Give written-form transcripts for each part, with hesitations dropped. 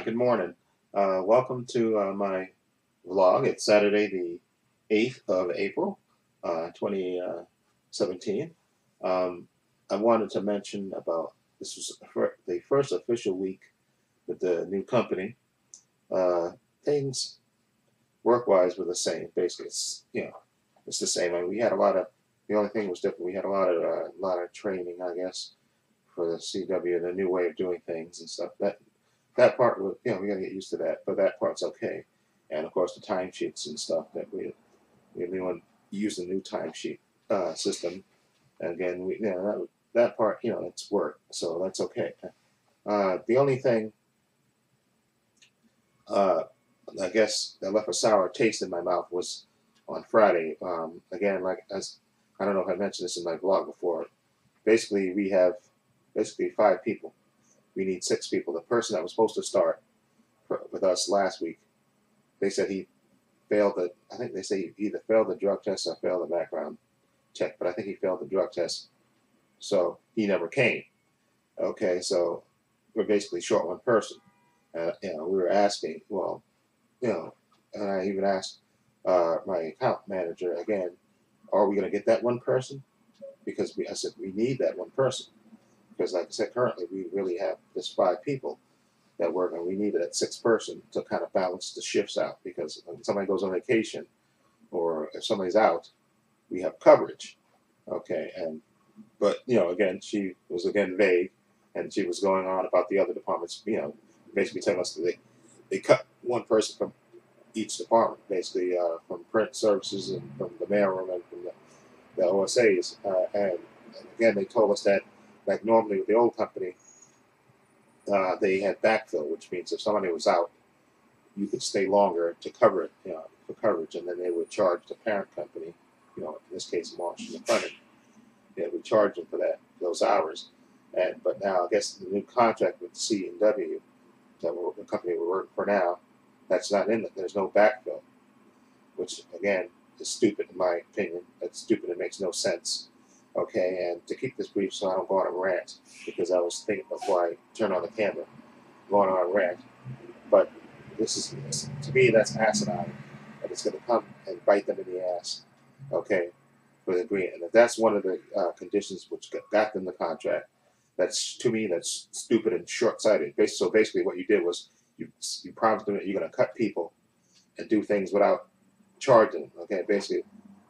Good morning. Welcome to my vlog. It's Saturday, the 8th of April, 2017. I wanted to mention about this was the first official week with the new company. Things work-wise were the same. Basically, it's the same. I mean, we had a lot of. The only thing was different. We had a lot of training, I guess, for the CW and a new way of doing things and stuff. That part, we got to get used to that, but that part's okay. And of course, the timesheets and stuff that we want to use the new timesheet system. And again, that part, it's work, so that's okay. The only thing, uh, I guess, that left a sour taste in my mouth was on Friday. Again, like as I don't know if I mentioned this in my vlog before. Basically, we have basically 5 people. We need 6 people. The person that was supposed to start with us last week, they said he failed the. I think they say he either failed the drug test or failed the background check, but I think he failed the drug test, so he never came. Okay, so we're basically short one person. We were asking, well, and I even asked my account manager again, are we going to get that one person? Because I said we need that one person because, like I said, currently we really have just 5 people that work, and we need that 6th person to kind of balance the shifts out. Because when somebody goes on vacation or if somebody's out, we have coverage. Okay, but again, she was again vague, and she was going on about the other departments. Basically telling us that they cut one person from each department, basically from print services and from the mailroom and from the OSAs. And again, they told us that, like normally with the old company, they had backfill, which means if somebody was out, you could stay longer to cover it, for coverage, and then they would charge the parent company, in this case, Marsh and McLennan. They would charge them for those hours. But now, I guess the new contract with C and W, the company we're working for now, that's not in it. There's no backfill, which again is stupid in my opinion. That's stupid. It makes no sense. Okay, and to keep this brief so I don't go on a rant, because I was thinking before I turn on the camera, going on a rant. But this is, to me, that's asinine, and it's going to come and bite them in the ass. Okay, for the agreement. And if that's one of the conditions which got them the contract, that's, to me, that's stupid and short-sighted. So basically, what you did was you promised them that you're going to cut people and do things without charging them. Okay, basically,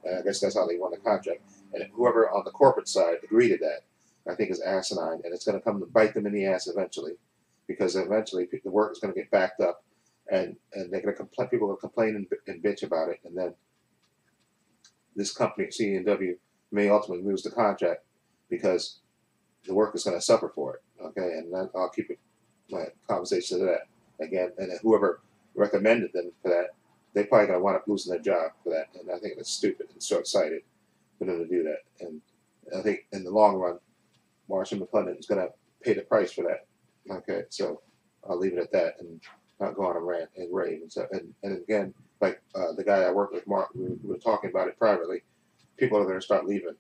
I guess that's how they won the contract. And whoever on the corporate side agreed to that, I think, is asinine, and it's going to come to bite them in the ass eventually, because eventually the work is going to get backed up, and they're going to complain. People will complain and bitch about it, and then this company, C&W, may ultimately lose the contract because the work is going to suffer for it. Okay, and then I'll keep my conversation to that again. And then whoever recommended them for that, they're probably going to wind up losing their job for that. And I think that's stupid and short-sighted for them to do that. And I think in the long run, Marsh and McLennan is going to pay the price for that. Okay, so I'll leave it at that and not go on a rant and rave. And again, like the guy I work with, Mark, we were talking about it privately. People are going to start leaving.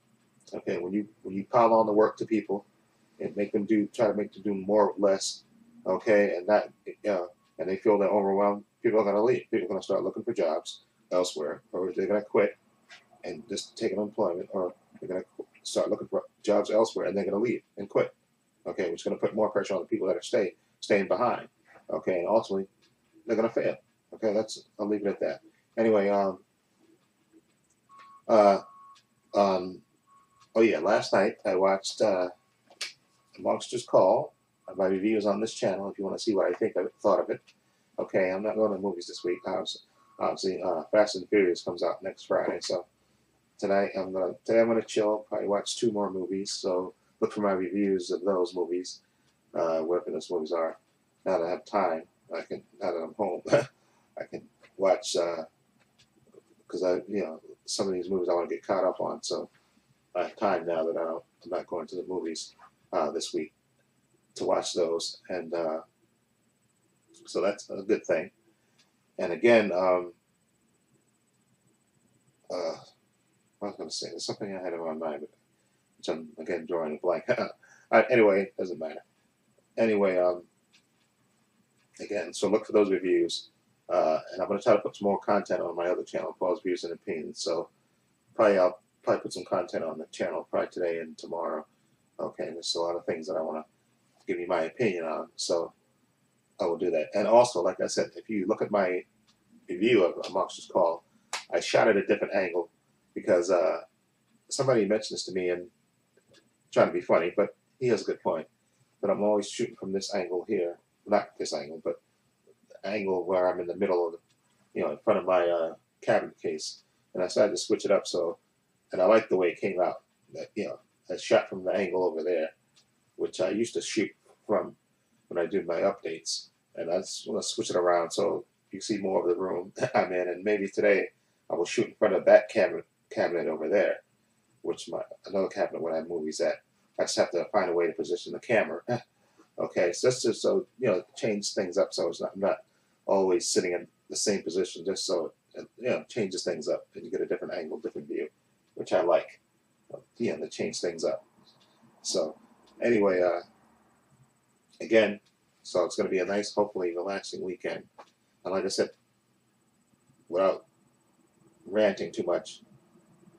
Okay, when you pile on the work to people and try to make them do more with less. Okay, and and they feel they're overwhelmed. People are going to leave. People are going to start looking for jobs elsewhere, or they're going to quit and just take unemployment, or they're going to start looking for jobs elsewhere, and they're going to leave and quit. Okay, which is going to put more pressure on the people that are staying behind. Okay, and ultimately they're going to fail. Okay, I'll leave it at that. Anyway, uh, um, oh yeah, last night I watched Monster's Call. My review is on this channel if you want to see what I thought of it. Okay, I'm not going to movies this week. Obviously, Fast and Furious comes out next Friday, so today I'm gonna chill. Probably watch 2 more movies. So look for my reviews of those movies, whatever those movies are. Now that I have time, now that I'm home, I can watch because some of these movies I want to get caught up on. So I have time now that I'm not going to the movies this week to watch those, and so that's a good thing. And again, I was going to say there's something I had in my mind, which I'm again drawing a blank. Anyway, doesn't matter. Anyway, again, so look for those reviews. And I'm going to try to put some more content on my other channel, Paul's Views and Opinions. So I'll probably put some content on the channel probably today and tomorrow. Okay, there's a lot of things that I want to give you my opinion on. So I will do that. And also, like I said, if you look at my review of A Monster's Call, I shot at a different angle because somebody mentioned this to me and trying to be funny, but he has a good point. But I'm always shooting from this angle here, not this angle, but the angle where I'm in the middle of, in front of my cabinet case. And I decided to switch it up and I like the way it came out. That I shot from the angle over there, which I used to shoot from when I did my updates, and I just want to switch it around so you see more of the room I'm in. And maybe today I will shoot in front of that cabinet over there, which another cabinet where I have movies at. I just have to find a way to position the camera. Okay, so that's just so change things up so I'm not always sitting in the same position, just so it changes things up and you get a different angle, different view, which I like. To change things up. So anyway, again, so it's going to be a nice, hopefully relaxing weekend. And like I said, without ranting too much,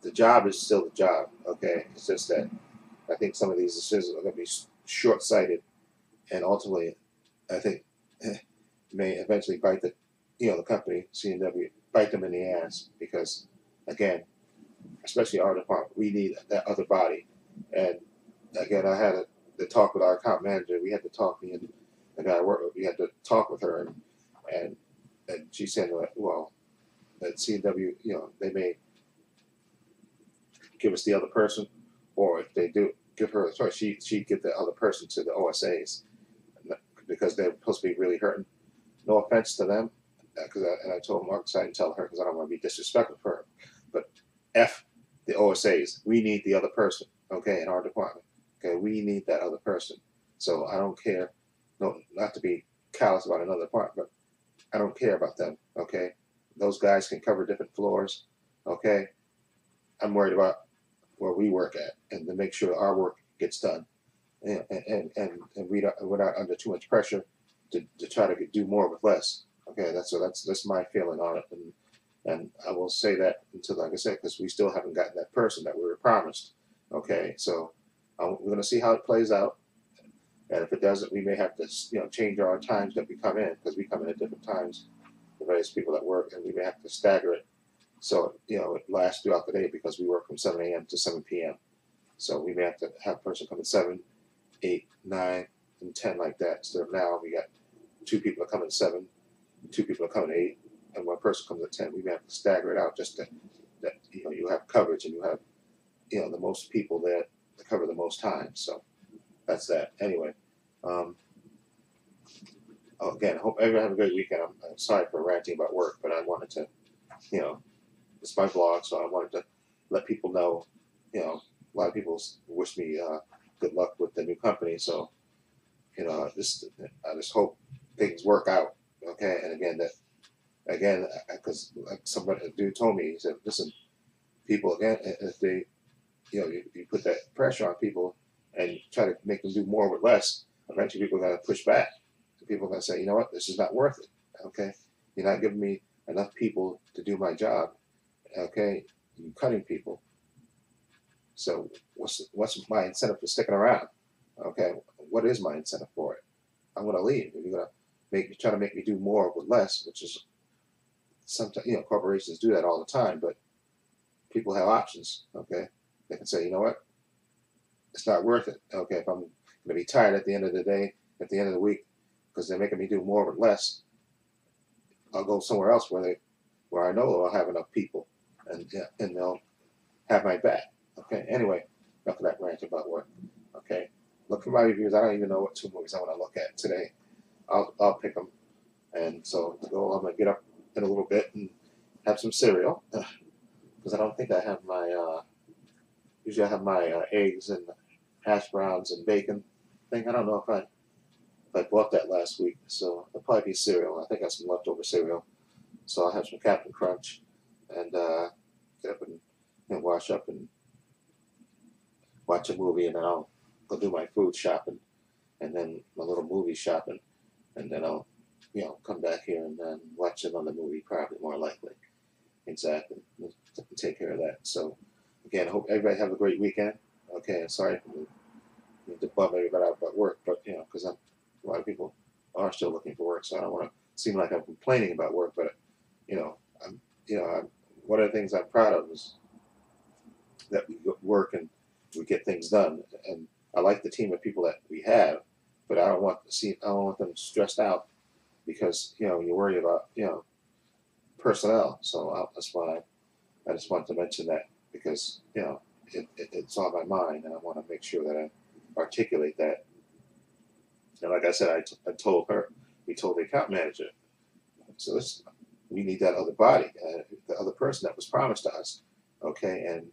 the job is still the job. Okay, it's just that I think some of these decisions are going to be short-sighted, and ultimately, I think may eventually bite the company C&W, bite them in the ass because, again, especially our department, we need that other body. And again, I had the talk with our account manager. We had to talk, me and the guy I work with, we had to talk with her, and she said, well, that C&W, they may give us the other person, or if they do give her a choice, she'd give the other person to the OSAs because they're supposed to be really hurting. No offense to them, and I told Mark, I didn't tell her because I don't want to be disrespectful for her, but F the OSAs. We need the other person, okay, in our department. Okay, we need that other person. So I don't care, no, not to be callous about another department, but I don't care about them, okay? Those guys can cover different floors, okay? I'm worried about where we work at and to make sure our work gets done. And we're not under too much pressure to try to do more with less. Okay, that's my feeling on it. And I will say that until, like I said, because we still haven't gotten that person that we were promised. Okay, so we're going to see how it plays out. And if it doesn't, we may have to, change our times that we come in, because we come in at different times, the various people that work, and we may have to stagger it so, it lasts throughout the day because we work from 7 a.m. to 7 p.m. So we may have to have a person come at 7, 8, 9, and 10 like that. Instead of now, we got 2 people that come at 7, 2 people that come at 8, and 1 person comes at 10. We may have to stagger it out just that you have coverage and you have the most people there to cover the most time. So that's that. Anyway, again, I hope everyone have a great weekend. I'm sorry for ranting about work, but I wanted to, it's my vlog, so I wanted to let people know. A lot of people wish me good luck with the new company. So I just hope things work out. Okay, and again, because like a dude told me, he said, listen, people, again, if they, you put that pressure on people and try to make them do more with less, eventually people are going to push back. People are going to say, you know what, this is not worth it. Okay, you're not giving me enough people to do my job. Okay, you're cutting people. So what's my incentive for sticking around? Okay, what is my incentive for it? I'm going to leave. If you're going to try to make me do more with less, which is sometimes, corporations do that all the time, but people have options. Okay, they can say, you know what, it's not worth it. Okay, if I'm going to be tired at the end of the day, at the end of the week, because they're making me do more with less, I'll go somewhere else where I know I'll have enough people, and they'll have my back. Okay. Anyway, enough of that rant about work. Okay. Look for my reviews. I don't even know what 2 movies I want to look at today. I'll pick them. And so to go, I'm gonna get up in a little bit and have some cereal because I don't think I have my. Usually I have my eggs and hash browns and bacon thing. I don't know if I bought that last week, so it'll probably be cereal. I think I have some leftover cereal, so I'll have some Captain Crunch and get up and wash up and watch a movie, and then I'll go do my food shopping, and then my little movie shopping, and then I'll, come back here and then watch another movie, probably more likely. Exactly. We'll take care of that. So, again, I hope everybody have a great weekend. Okay, and sorry to bum everybody out about work, but because a lot of people are still looking for work, so I don't want to seem like I'm complaining about work, but you know, I'm, one of the things I'm proud of is that we work and we get things done, and I like the team of people that we have, but I don't want them stressed out because you worry about personnel. So that's why I just want to mention that because it's on my mind, and I want to make sure that I articulate that. And like I said, I told her, we told the account manager, so we need that other body, the other person that was promised to us, okay, and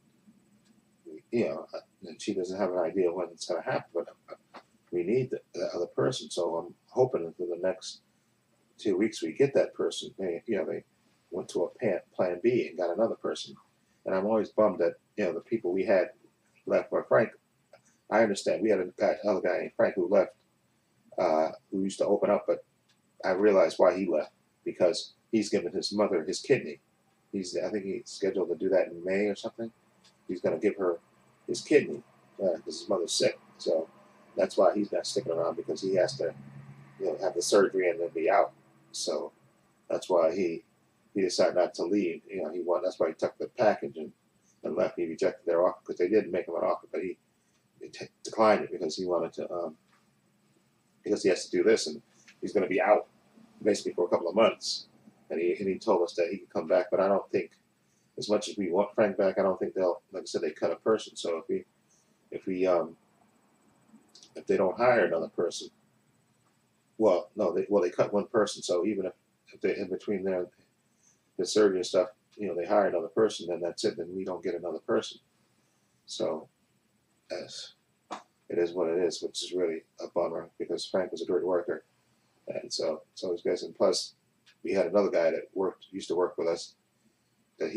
and she doesn't have an idea when it's going to happen, but we need the other person. So I'm hoping for the next 2 weeks we get that person. They went to a plan B and got another person, and I'm always bummed that the people we had left. Were Frank, I understand we had another guy named Frank who left, who used to open up, but I realized why he left because he's given his mother his kidney. I think he's scheduled to do that in May or something. He's going to give her his kidney because his mother's sick. So that's why he's not sticking around because he has to have the surgery and then be out. So that's why he decided not to leave. That's why he took the package and left. He rejected their offer because they did make him an offer, but he declined it because he wanted to because he has to do this and he's going to be out basically for a couple of months. And he told us that he could come back, but I don't think, as much as we want Frank back, I don't think they'll, like I said, they cut a person. So if they don't hire another person, well, no, they cut one person. So even if they in between the surgery and stuff, they hire another person, then that's it. Then we don't get another person. So as it is what it is, which is really a bummer because Frank was a great worker, and so is guys. And plus, we had another guy that used to work with us that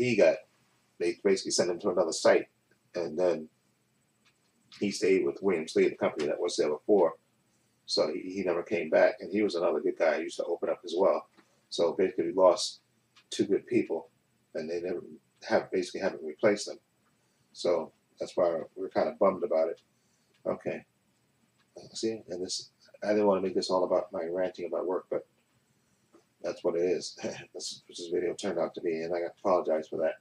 they basically sent him to another site, and then he stayed with Williams Lee, the company that was there before. So he never came back, and he was another good guy. He used to open up as well. So basically, we lost two good people, and they never haven't replaced them. So that's why we're kind of bummed about it. Okay, see, and I didn't want to make this all about my ranting about work, but that's what it is. That's what this video turned out to be, and I apologize for that.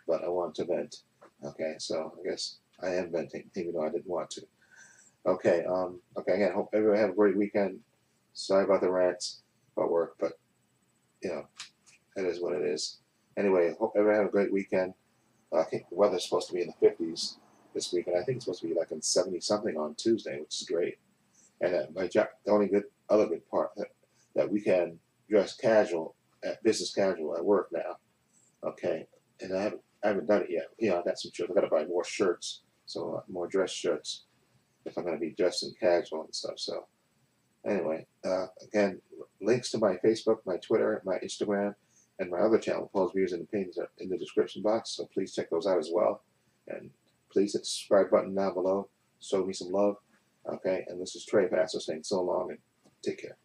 But I wanted to vent. Okay, so I guess I am venting, even though I didn't want to. Okay, again, hope everyone have a great weekend. Sorry about the rants about work, but it is what it is. Anyway, hope everyone have a great weekend. I think the weather's supposed to be in the 50s this week, and I think it's supposed to be like in 70 something on Tuesday, which is great. And my job, the only other good part that we can dress business casual at work now. Okay, and I haven't done it yet. I got some shirts. I got to buy more shirts, so more dress shirts if I'm going to be dressed in casual and stuff. So anyway, again, links to my Facebook, my Twitter, my Instagram, and my other channel, Paul's Views and Opinions, are in the description box. So please check those out as well. And please hit the subscribe button down below. Show me some love. Okay, and this is Trepacer saying so long and take care.